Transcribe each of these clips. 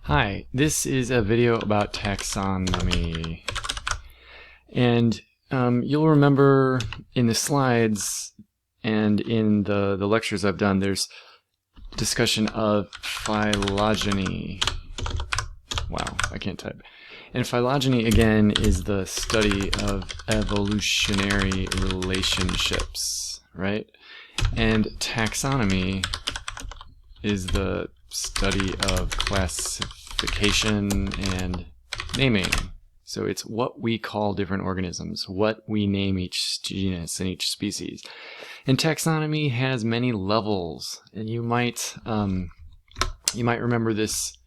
Hi, this is a video about taxonomy. And you'll remember in the slides and in the lectures I've done, there's discussion of phylogeny. Wow, I can't type. And phylogeny, again, is the study of evolutionary relationships, right? And taxonomy is the study of classification and naming. So it's what we call different organisms, what we name each genus and each species. And taxonomy has many levels, and you might remember this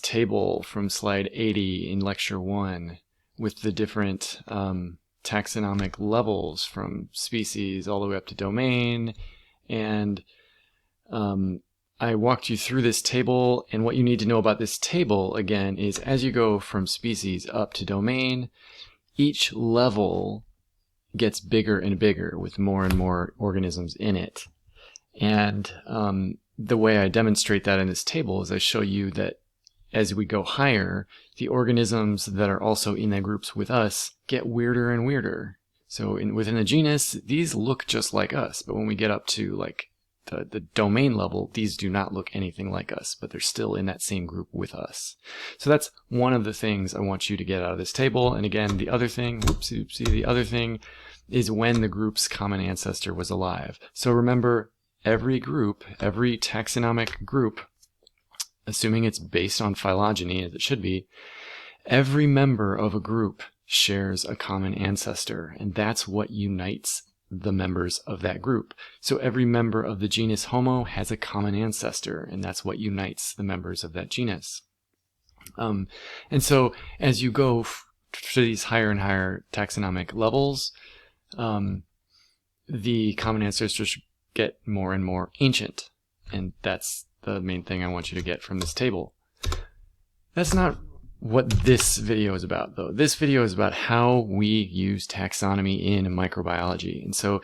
table from slide 80 in lecture 1 with the different taxonomic levels from species all the way up to domain. And I walked you through this table, and what you need to know about this table, again, is as you go from species up to domain, each level gets bigger and bigger with more and more organisms in it. And the way I demonstrate that in this table is I show you that as we go higher, the organisms that are also in the groups with us get weirder and weirder. So within the genus, these look just like us, but when we get up to like the domain level, these do not look anything like us, but they're still in that same group with us. So that's one of the things I want you to get out of this table. And again, the other thing, the other thing is when the group's common ancestor was alive. So remember, every group, every taxonomic group, assuming it's based on phylogeny, as it should be, every member of a group shares a common ancestor, and that's what unites the members of that group. So every member of the genus Homo has a common ancestor, and that's what unites the members of that genus. And so as you go to these higher and higher taxonomic levels, the common ancestors get more and more ancient, and that's the main thing I want you to get from this table. That's not what this video is about, though. This video is about how we use taxonomy in microbiology. And so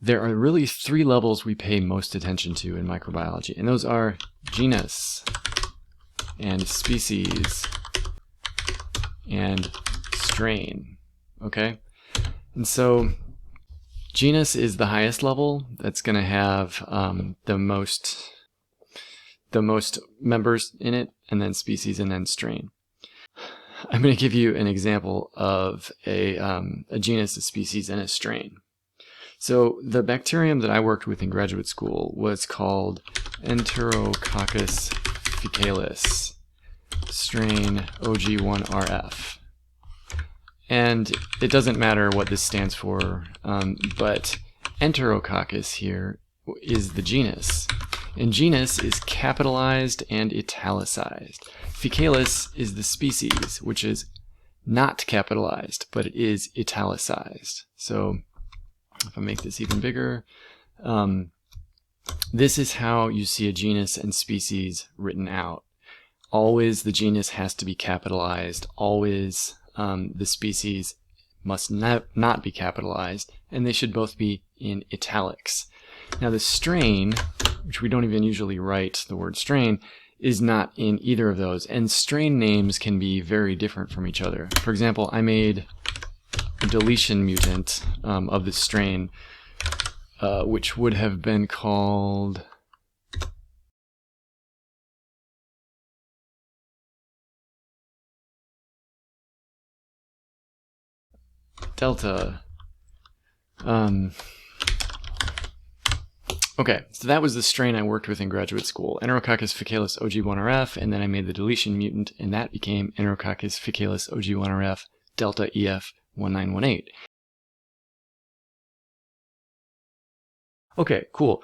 there are really 3 levels we pay most attention to in microbiology, and those are genus and species and strain, okay? And so genus is the highest level. That's going to have the most members in it, and then species, and then strain. I'm going to give you an example of a genus, a species, and a strain. So the bacterium that I worked with in graduate school was called Enterococcus faecalis, strain OG1RF. And it doesn't matter what this stands for, but Enterococcus here is the genus. And genus is capitalized and italicized. Faecalis is the species, which is not capitalized, but it is italicized. So if I make this even bigger, this is how you see a genus and species written out. Always the genus has to be capitalized. Always the species must not be capitalized, and they should both be in italics. Now the strain, which we don't even usually write the word strain, is not in either of those. And strain names can be very different from each other. For example, I made a deletion mutant of this strain, which would have been called Delta. Okay, so that was the strain I worked with in graduate school, Enterococcus faecalis OG1RF, and then I made the deletion mutant, and that became Enterococcus faecalis OG1RF Delta EF1918. Okay, cool.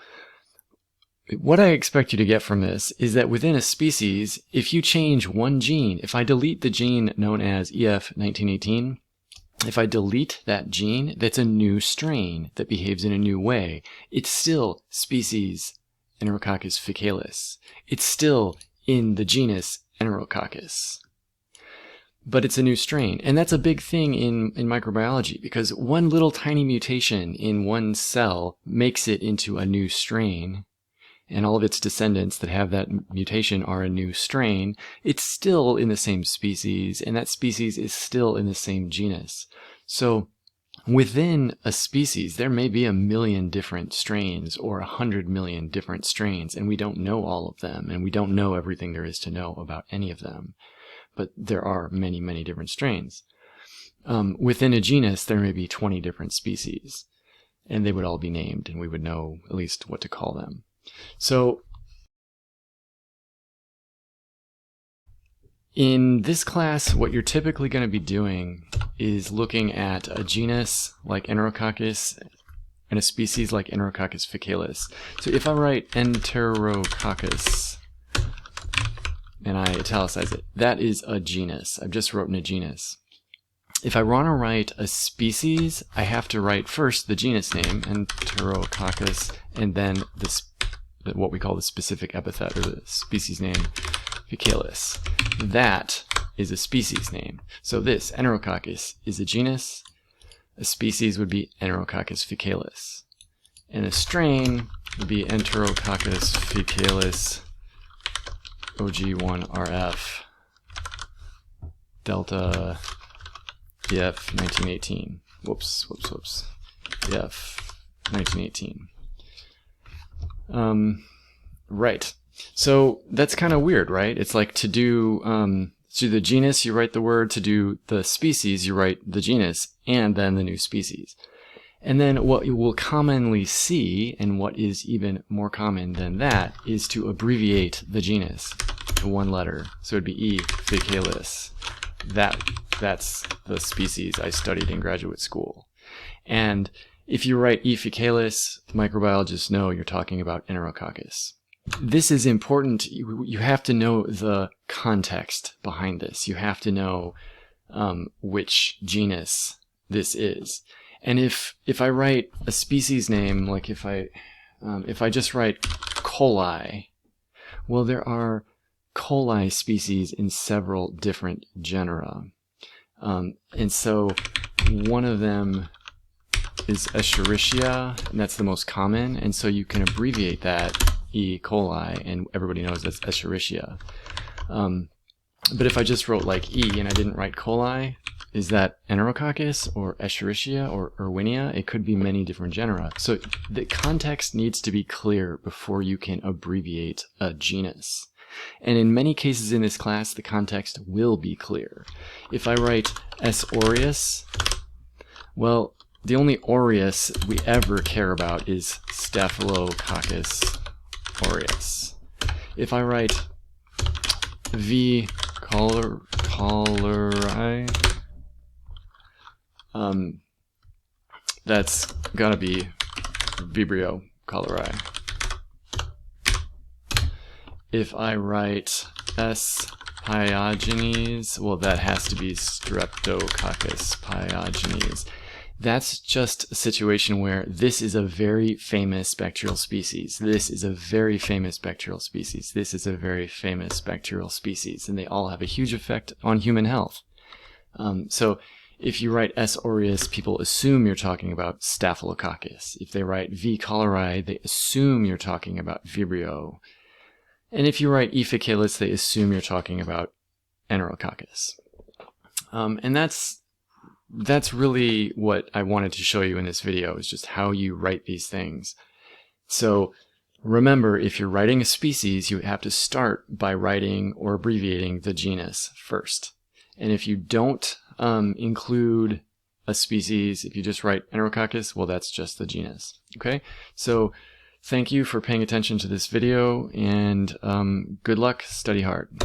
What I expect you to get from this is that within a species, if you change one gene, if I delete the gene known as EF1918, if I delete that gene, that's a new strain that behaves in a new way. It's still species Enterococcus faecalis. It's still in the genus Enterococcus. But it's a new strain. And that's a big thing in microbiology, because one little tiny mutation in one cell makes it into a new strain. and all of its descendants that have that mutation are a new strain, it's still in the same species, and that species is still in the same genus. So within a species, there may be 1 million different strains or 100 million different strains, and we don't know all of them, and we don't know everything there is to know about any of them. But there are many, many different strains. Within a genus, there may be 20 different species, and they would all be named, and we would know at least what to call them. So in this class, what you're typically going to be doing is looking at a genus like Enterococcus and a species like Enterococcus faecalis. So if I write Enterococcus and I italicize it, that is a genus. I've just written a genus. If I want to write a species, I have to write first the genus name, Enterococcus, and then what we call the specific epithet, or the species name, faecalis. That is a species name. So this, Enterococcus, is a genus. A species would be Enterococcus faecalis. And a strain would be Enterococcus faecalis OG1RF Delta EF 1918. Whoops. EF 1918. Right. So that's kind of weird, right? It's like to do the genus, you write the word. To do the species, you write the genus and then the new species. And then what you will commonly see, and what is even more common than that, is to abbreviate the genus to one letter. So it'd be E. faecalis. That's the species I studied in graduate school. And if you write E. faecalis, microbiologists know you're talking about Enterococcus. This is important. You have to know the context behind this. You have to know which genus this is. And if I write a species name, like if I just write coli, well, there are coli species in several different genera. And so one of them is Escherichia, and that's the most common. And so you can abbreviate that E. coli, and everybody knows that's Escherichia. But if I just wrote like E and I didn't write coli, is that Enterococcus or Escherichia or Erwinia? It could be many different genera. So the context needs to be clear before you can abbreviate a genus. And in many cases in this class, the context will be clear. If I write S. aureus, well, the only aureus we ever care about is Staphylococcus aureus. If I write V. cholerae, that's gotta be Vibrio cholerae. If I write S. pyogenes, well, that has to be Streptococcus pyogenes. That's just a situation where this is a very famous bacterial species. This is a very famous bacterial species. This is a very famous bacterial species, and they all have a huge effect on human health. So if you write S. aureus, people assume you're talking about Staphylococcus. If they write V. cholerae, they assume you're talking about Vibrio. And if you write E. faecalis, they assume you're talking about Enterococcus. And that's really what I wanted to show you in this video, is just how you write these things. So remember, if you're writing a species, you have to start by writing or abbreviating the genus first. And if you don't include a species, if you just write Enterococcus, well, that's just the genus. Okay? So thank you for paying attention to this video, and good luck, study hard.